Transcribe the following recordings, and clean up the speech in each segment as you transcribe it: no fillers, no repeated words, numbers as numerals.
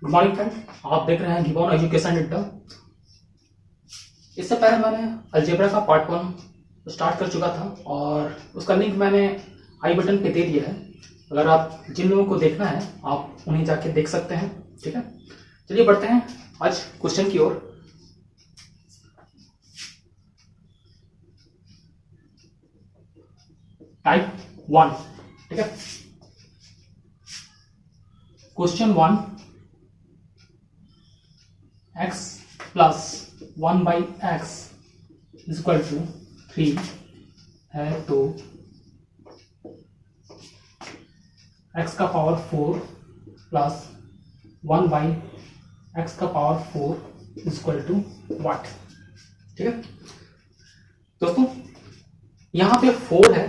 Good morning friend, आप देख रहे हैं गिवन एजुकेशन अड्डा। इससे पहले मैंने अलजेब्रा का पार्ट 1 स्टार्ट कर चुका था और उसका लिंक मैंने आई बटन पे दे दिया है। अगर आप जिन लोगों को देखना है आप उन्हें जाके देख सकते हैं। ठीक है, चलिए बढ़ते हैं आज क्वेश्चन की ओर। टाइप 1। ठीक है, question 1, x plus 1/x is equal to 3 है तो x का पावर 4 प्लस 1/x का power 4 is equal to what. ठीक है दोस्तों, यहां पे 4 है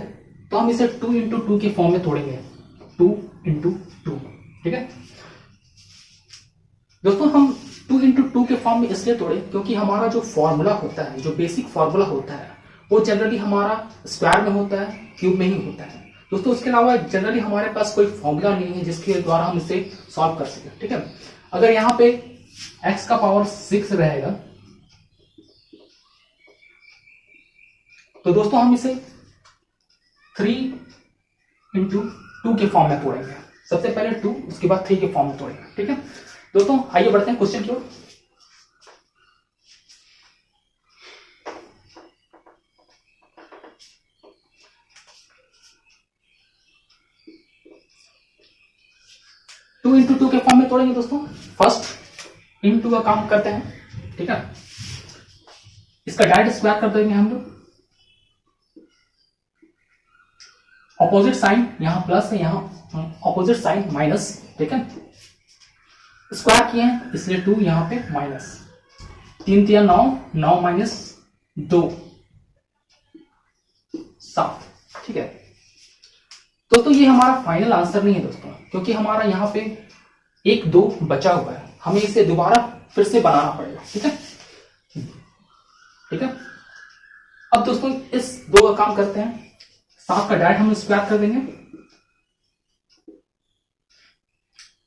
तो हम इसे 2 इंटू 2 के फॉर्म में तोड़ेंगे। 2 इंटू 2। ठीक है दोस्तों, हम 2 इंटू 2 के फॉर्म में इसलिए तोड़े क्योंकि हमारा जो फॉर्मूला होता है, जो बेसिक फॉर्मूला होता है, वो जनरली हमारा स्क्वायर में होता है, क्यूब में ही होता है दोस्तों। उसके अलावा जनरली हमारे पास कोई फॉर्मूला नहीं है जिसके द्वारा हम इसे सॉल्व कर सके। ठीक है, अगर यहां पे x का पावर 6 रहेगा तो दोस्तों हम इसे 3 इंटू 2 के फॉर्म में तोड़ेंगे। सबसे पहले 2, उसके बाद 3 के फॉर्म में तोड़ेंगे। ठीक है दोस्तों, आइए बढ़ते हैं क्वेश्चन की ओर। टू इंटू 2 के फॉर्म में तोड़ेंगे दोस्तों। फर्स्ट इंटू का काम करते हैं। ठीक है, इसका डायरेक्ट स्क्वायर कर देंगे हम लोग। ऑपोजिट साइन यहां प्लस है, यहां ऑपोजिट साइन माइनस। ठीक है, स्क्वायर किए हैं इसलिए 2 यहां पे माइनस। 3 3 9, 9 माइनस 2 7। ठीक है दोस्तों, ये हमारा फाइनल आंसर नहीं है दोस्तों, क्योंकि हमारा यहाँ पे 1 2 बचा हुआ है, हमें इसे दोबारा फिर से बनाना पड़ेगा। ठीक है, ठीक है। अब दोस्तों इस 2 का काम करते हैं। 7 का डायरेक्ट हम स्क्वायर कर देंगे,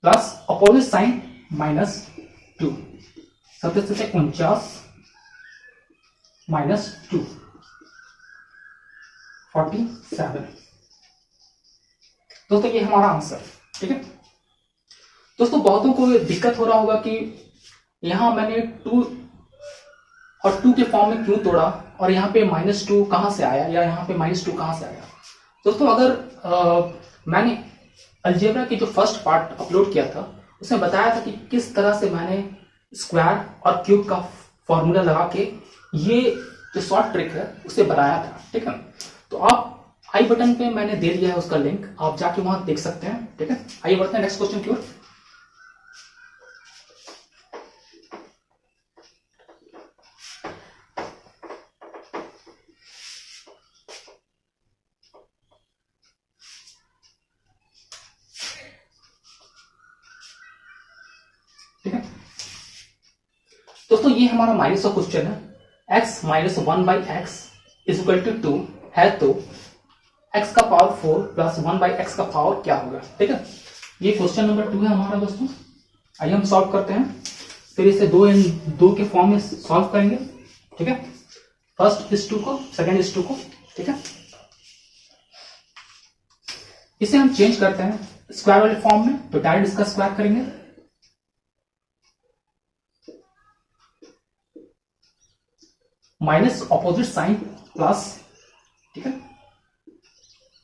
plus opposite sign minus 2, 7 49 minus 2 47। दोस्तों ये हमारा आंसर। ठीक है दोस्तों, बहुतों को दिक्कत हो रहा होगा कि यहां मैंने 2 और 2 के फॉर्म में क्यों तोड़ा और यहाँ पे -2 कहां से आया या यहाँ पे -2 कहां से आया। दोस्तों अगर मैंने अलजेब्रा की जो फर्स्ट पार्ट अपलोड किया था उसमें बताया था कि किस तरह से मैंने स्क्वायर और क्यूब का फॉर्मूला लगा के ये जो शॉर्ट ट्रिक है उसे बनाया था। ठीक है, तो आप आई बटन पे मैंने दे दिया है उसका लिंक, आप जाके वहां देख सकते हैं। ठीक है, आइए बढ़ते हैं नेक्स्ट क्वेश्चन की ओर। ठीक है दोस्तों, ये हमारा माइनस का क्वेश्चन है। x minus 1/x is equal to 2 है तो x का पावर 4 प्लस 1/x का पावर क्या होगा। ठीक है, ये क्वेश्चन नंबर 2 है हमारा दोस्तों। आइए हम सॉल्व करते हैं, फिर इसे 2 के फॉर्म में सॉल्व करेंगे। ठीक है, फर्स्ट इस 2 को, सेकेंड इस 2 को। ठीक है, इसे हम चेंज करते हैं स्क्वायर वाले फॉर्म में, तो डायरेक्ट इसका स्क्वायर करेंगे। Minus opposite sign plus. ठीक है,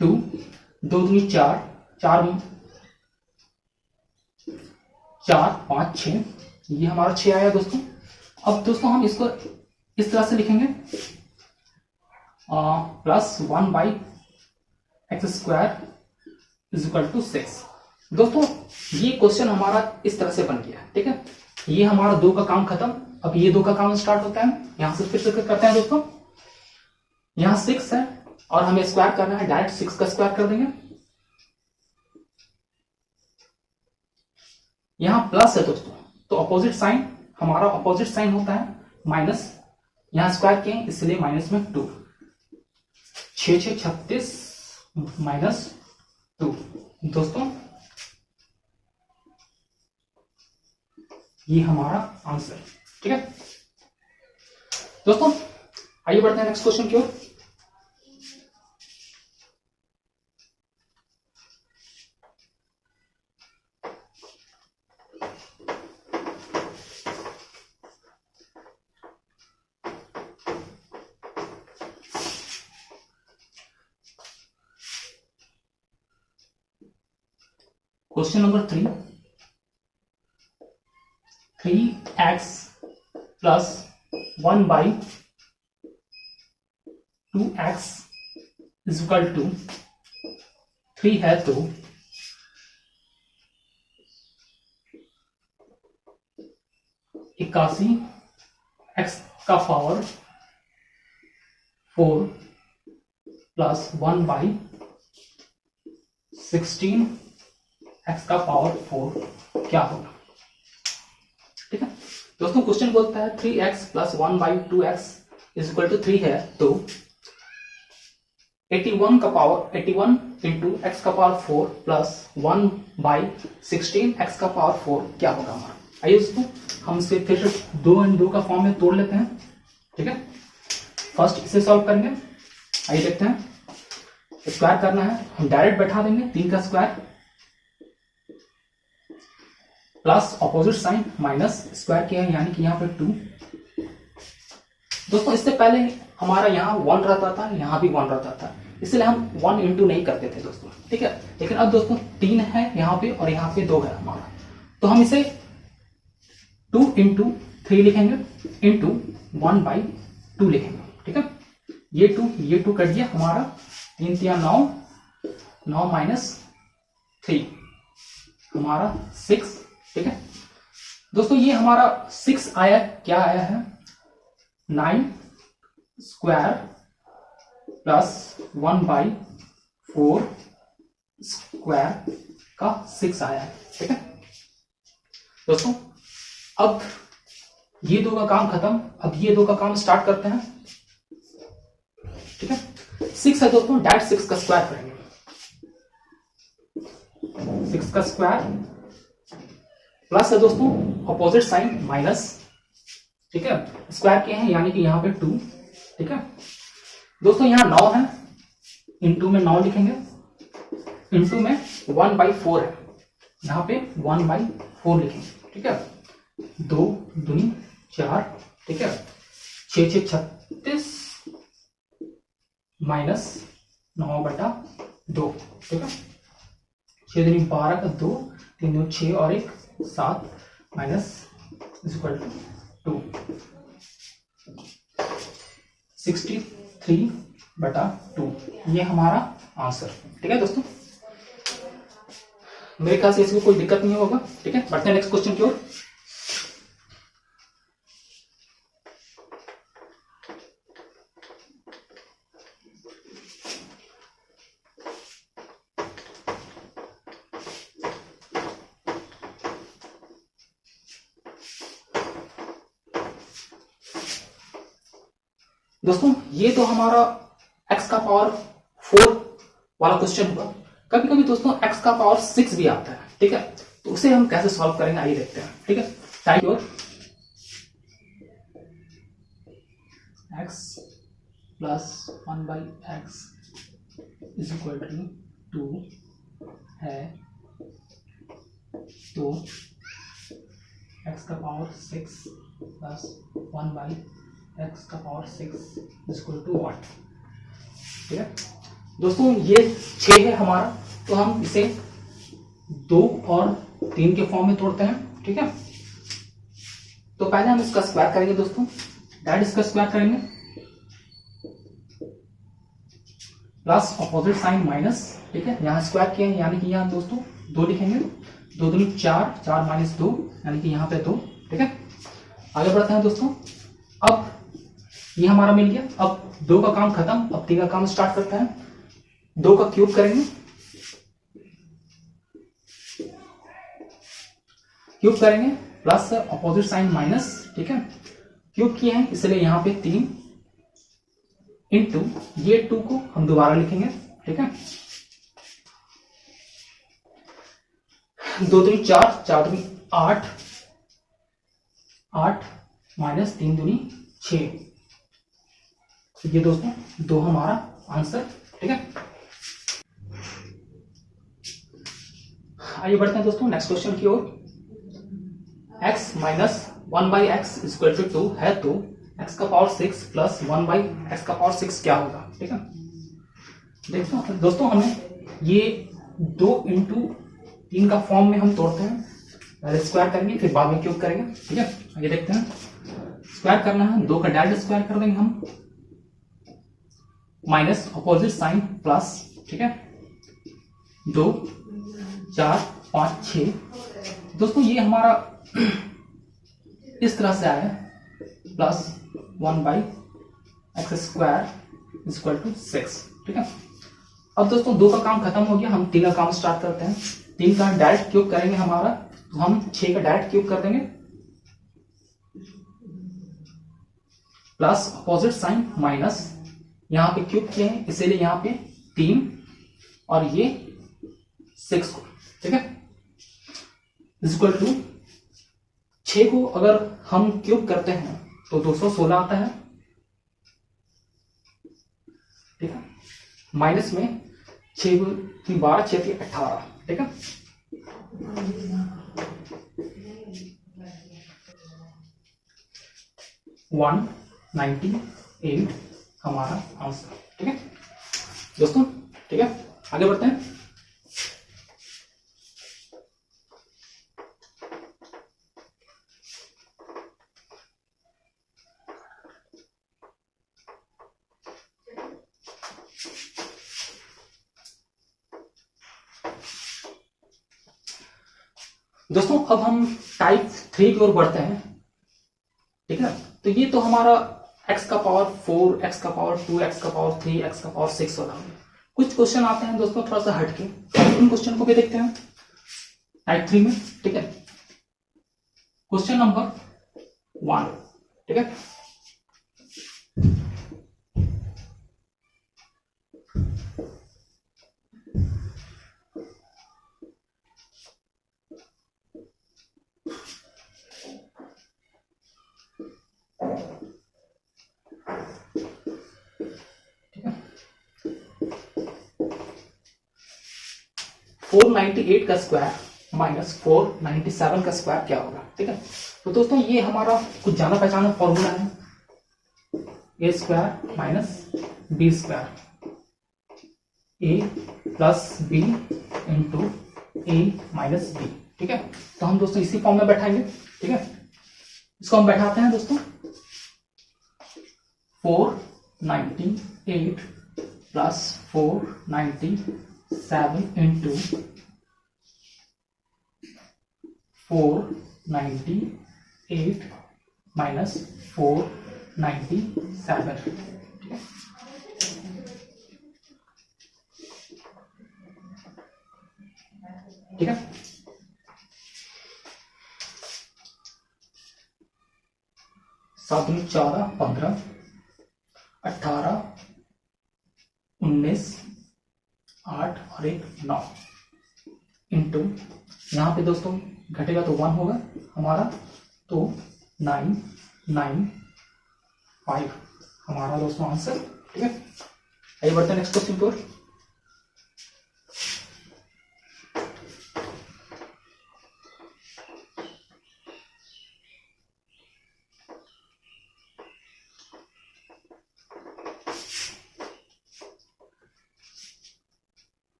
2 2 दूनी 4 4 4 5 6, ये हमारा 6 आया दोस्तों। अब दोस्तों हम इसको इस तरह से लिखेंगे, plus 1/x square is equal to 6। दोस्तों ये क्वेश्चन हमारा इस तरह से बन गया। ठीक है, ये हमारा 2 का काम खत्म। अब ये 2 का काम स्टार्ट होता है। यहां से फिर से करते हैं दोस्तों, यहां 6 है और हमें स्क्वायर करना है, डायरेक्ट 6 का स्क्वायर कर देंगे। यहां प्लस है दोस्तों, तो अपोजिट साइन, हमारा अपोजिट साइन होता है माइनस। यहां स्क्वायर किए इसलिए माइनस में 2, 6 6 36 माइनस 2। दोस्तों ये हमारा आंसर। ठीक है दोस्तों, आइए बढ़ते हैं नेक्स्ट क्वेश्चन की ओर। Question number 3, 3x plus 1/2x is equal to 3 है, तो इक्यासी x का पावर 4 प्लस 1/16 x का पावर 4 क्या होगा। ठीक है दोस्तों, क्वेश्चन बोलता है 3x plus 1/2x is equal to 3 है, तो 81 का पावर 81 इंटू एक्स का पावर 4 प्लस 1/16 x का पावर 4 क्या होगा हमारा। आइए दोस्तों, हम इसे फिर 2 एंड 2 का फॉर्म में तोड़ लेते हैं। ठीक है, फर्स्ट इसे सॉल्व करेंगे। आइए देखते हैं, स्क्वायर करना है, हम डायरेक्ट बैठा देंगे 3 का square plus opposite sign minus square किया है, यानी कि यहाँ पे 2। दोस्तों इससे पहले हमारा यहाँ 1 रहता था, यहाँ भी 1 रहता था, इसलिए हम 1 इंटू नहीं करते थे दोस्तों। ठीक है, लेकिन अब दोस्तों 3 है यहाँ पे और यहाँ पे 2 है हमारा, तो हम इसे 2 इंटू 3 लिखेंगे इंटू 1/2 लिखेंगे। ठीक है, ये 2 कट गया हमारा, 3 3 9, 9 माइनस 3 हमारा 6। ठीक है दोस्तों, ये हमारा 6 आया, क्या आया है 9 स्क्वायर प्लस 1/4 स्क्वायर का 6 आया है। ठीक है दोस्तों, अब ये 2 का काम खत्म, अब ये 2 का काम स्टार्ट करते हैं। ठीक है, 6 है दोस्तों, डायरेक्ट 6 का स्क्वायर करेंगे, 6 का स्क्वायर प्लस है दोस्तों ऑपोजिट साइन माइनस। ठीक है, स्क्वायर किए हैं यानी कि यहाँ पे 2। ठीक है दोस्तों, यहाँ 9 है, इंटू में 9 लिखेंगे, इंटू में 1/4 है, यहाँ पे 1/4 लिखेंगे। ठीक है, 2 दूनी 4, ठीक है, 6 6 36 माइनस 9/2। ठीक है, 6 दूनी 12 का 2, 3 दूनी 6 और 1 7 माइनस इज इक्वल टू 2, 63/2 ये हमारा आंसर। ठीक है दोस्तों, मेरे ख्याल से इसमें कोई दिक्कत नहीं होगा। ठीक है, बढ़ते हैं नेक्स्ट क्वेश्चन की ओर। दोस्तों ये तो हमारा x का पावर 4 वाला क्वेश्चन हुआ। कभी कभी दोस्तों x का पावर 6 भी आता है। ठीक है, तो उसे हम कैसे सॉल्व करेंगे आइए देखते हैं। ठीक है, type your x plus 1/x is equal to 2 है, तो x का पावर 6 प्लस 1/x का पावर 6 इज इक्वल टू 1। ठीक है दोस्तों, ये 6 है हमारा, तो हम इसे 2 और 3 के फॉर्म में तोड़ते हैं। ठीक है, तो पहले हम इसका स्क्वायर करेंगे दोस्तों, डायरेक्ट इसका स्क्वायर करेंगे प्लस ऑपोजिट साइन माइनस। ठीक है, यहाँ स्क्वायर किया है यानी कि यहाँ दोस्तों 2 लिखेंगे, 2 दूनी 4, 4 माइनस 2 यानी कि यहाँ पे 2। ठीक है, आगे बढ़ते हैं दोस्तों। अब ये हमारा मिल गया, अब 2 का काम खत्म, अब 3 का काम स्टार्ट करते हैं। 2 का क्यूब करेंगे, क्यूब करेंगे प्लस अपोजिट साइन माइनस। ठीक है, क्यूब किए हैं इसलिए यहां पे 3 इंटू ये 2 को हम दोबारा लिखेंगे। ठीक है, 2 दूनी 4, 4 दूनी 8 8 माइनस 3 दूनी 6। ये दोस्तों 2 हमारा आंसर। ठीक है, आइए बढ़ते हैं दोस्तों नेक्स्ट क्वेश्चन की ओर। x minus 1/x equal to 2 है तो x का पावर 6 प्लस 1/x का पावर 6 क्या होगा। ठीक है, देखो दोस्तों हमें ये 2 इंटू 3 का फॉर्म में हम तोड़ते हैं, पहले स्क्वायर करेंगे फिर बाद में क्यूब करेंगे। ठीक है, ये देखते हैं, स्क्वायर करना है, 2 का डायरेक्ट स्क्वायर कर देंगे हम, माइनस अपोजिट साइन प्लस। ठीक है, 2 4 5 6 दोस्तों ये हमारा इस तरह से आया plus 1/x square equal to 6। ठीक है, अब दोस्तों 2 का काम खत्म हो गया, हम 3 का काम स्टार्ट करते हैं। 3 का डायरेक्ट क्यूब करेंगे हमारा, तो हम 6 का डायरेक्ट क्यूब कर देंगे, प्लस अपोजिट साइन माइनस, यहां पे क्यूब किए हैं इसीलिए यहां पे 3 और ये 6 को। ठीक है, इक्वल टू 6 को अगर हम क्यूब करते हैं तो 216 आता है। ठीक है, माइनस में 6 की 12 6 की 18। ठीक है, वन 98 हमारा आंसर। ठीक है दोस्तों, ठीक है आगे बढ़ते हैं। दोस्तों अब हम टाइप 3 की ओर बढ़ते हैं। ठीक है, तो ये तो हमारा x का पावर 4, x का पावर 2, x का पावर 3, x का पावर 6 वाला। कुछ क्वेश्चन आते हैं दोस्तों थोड़ा सा हटके, उन क्वेश्चन को भी देखते हैं टाइप 3 में। ठीक है, क्वेश्चन नंबर 1। ठीक है, ठीक है, 498 का स्क्वायर माइनस 497 का स्क्वायर क्या होगा। ठीक है, तो दोस्तों ये हमारा कुछ जाना पहचाना फॉर्मूला है, ए स्क्वायर माइनस बी स्क्वायर, ए प्लस बी इंटू ए माइनस बी। ठीक है, तो हम दोस्तों इसी फॉर्म में बैठाएंगे। ठीक है, इसको हम बैठाते हैं दोस्तों, 498 प्लस 497 इंटू 498 माइनस 497। ठीक है, 7 दूनी 14 15 18 19 8 और 1 9 इंटू, यहाँ पे दोस्तों घटेगा तो 1 होगा हमारा, तो 995 हमारा दोस्तों आंसर। ठीक है, आइए बढ़ते हैं नेक्स्ट क्वेश्चन पर।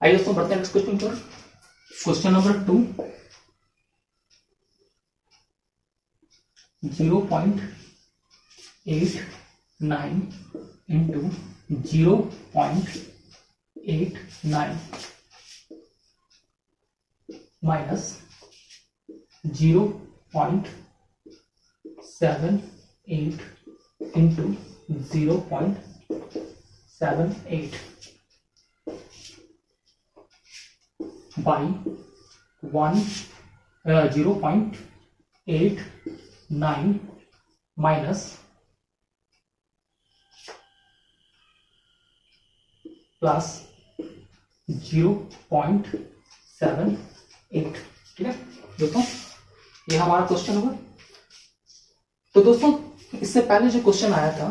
आइए दोस्तों बढ़ते हैं नेक्स्ट क्वेश्चन पर। Question number 2, 0.89 into 0.89 minus 0.78 into 0.78 by 0.89 minus plus 0.78। ठीक है दोस्तों, ये हमारा क्वेश्चन होगा। तो दोस्तों इससे पहले जो क्वेश्चन आया था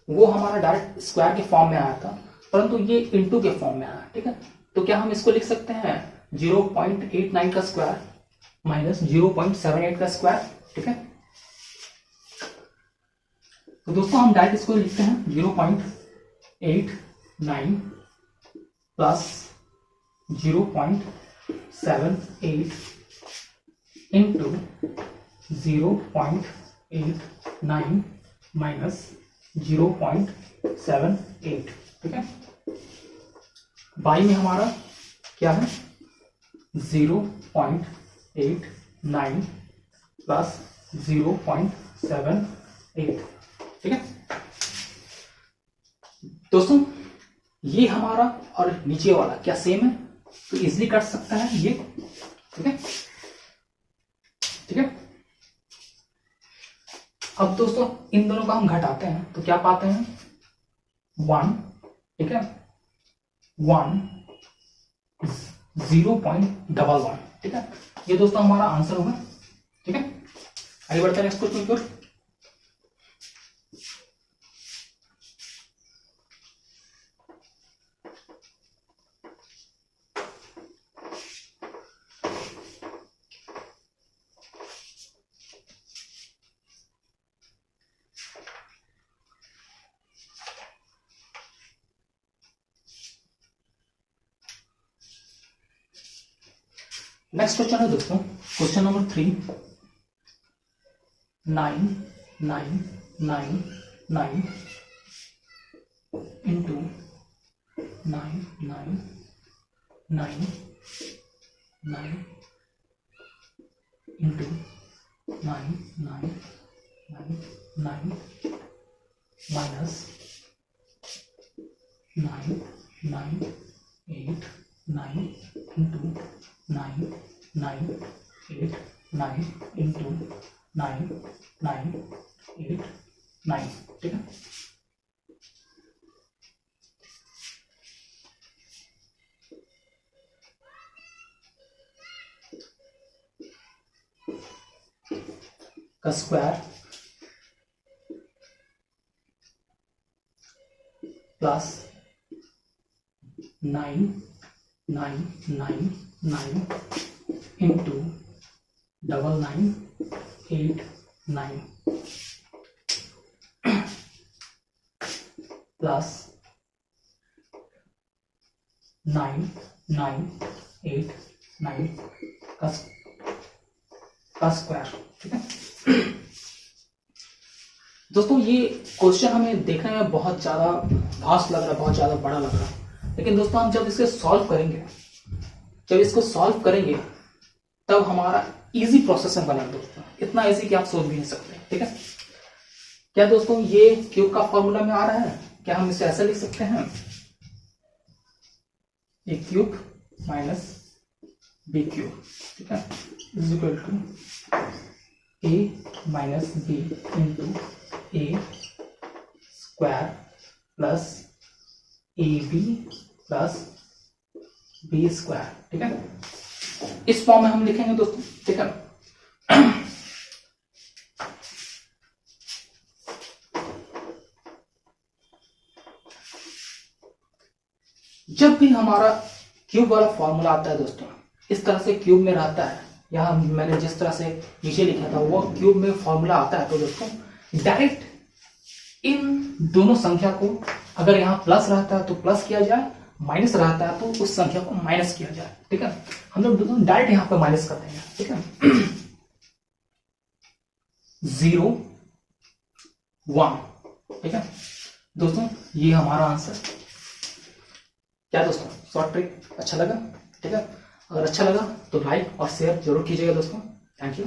वो हमारा डायरेक्ट स्क्वायर के फॉर्म में आया था, परंतु ये इनटू के फॉर्म में आया। ठीक है, तो क्या हम इसको लिख सकते हैं 0.89 का स्क्वायर माइनस 0.78 का स्क्वायर। ठीक है, तो दोस्तों हम डायरेक्ट इसको लिखते हैं 0.89 प्लस 0.78 इंटू 0.89 माइनस 0.78। ठीक है, बाई में हमारा क्या है 0.89 प्लस 0.78। ठीक है दोस्तों, ये हमारा और नीचे वाला क्या सेम है, तो इजिली कट सकता है ये। ठीक है, ठीक है। अब दोस्तों इन दोनों को हम घटाते हैं तो क्या पाते हैं 1। ठीक है, 1 0.11। ठीक है, ये दोस्तों हमारा आंसर होगा। ठीक है, आगे बढ़ते हैं नेक्स्ट क्वेश्चन की ओर। नेक्स्ट क्वेश्चन है दोस्तों question number 3। 9 9 9 9 into 9 9 9 9 into 9 9 9 9 minus 9 9 8 9 into 9 9 8 9 into 9 9 8 9। ठीक है, का स्क्वायर प्लस 9 9 9 9 इंटू 9 8 9 प्लस 9 9 8 9 का स्क्वायर। ठीक है दोस्तों, ये क्वेश्चन हमें देखने में बहुत ज्यादा वास्ट लग रहा है, बहुत ज्यादा बड़ा लग रहा है, लेकिन दोस्तों हम जब इसके सॉल्व करेंगे, जब इसको सॉल्व करेंगे तब हमारा इजी प्रोसेस में बनेगा दोस्तों, इतना इजी कि आप सोच भी नहीं सकते। ठीक है, क्या दोस्तों ये क्यूब का फॉर्मूला में आ रहा है, क्या हम इसे ऐसे लिख सकते हैं A cube minus B cube. ठीक है, is equal to A minus B into A square plus A B plus B square. ठीक है, इस फॉर्म में हम लिखेंगे दोस्तों। ठीक है, जब भी हमारा क्यूब वाला फॉर्मूला आता है दोस्तों, इस तरह से क्यूब में रहता है, यहाँ मैंने जिस तरह से नीचे लिखा था वो क्यूब में फॉर्मूला आता है, तो दोस्तों डायरेक्ट इन दोनों संख्या को अगर यहाँ प्लस रहता है तो प्लस किया जाए, माइनस रहता है तो उस संख्या को माइनस किया जाए। ठीक है, हम लोग दोस्तों डायरेक्ट यहाँ पे माइनस कर देंगे। ठीक है, 0 1। ठीक है दोस्तों, ये हमारा आंसर। क्या दोस्तों शॉर्ट ट्रिक अच्छा लगा? ठीक है, अगर अच्छा लगा तो लाइक और शेयर जरूर कीजिएगा दोस्तों। Thank you.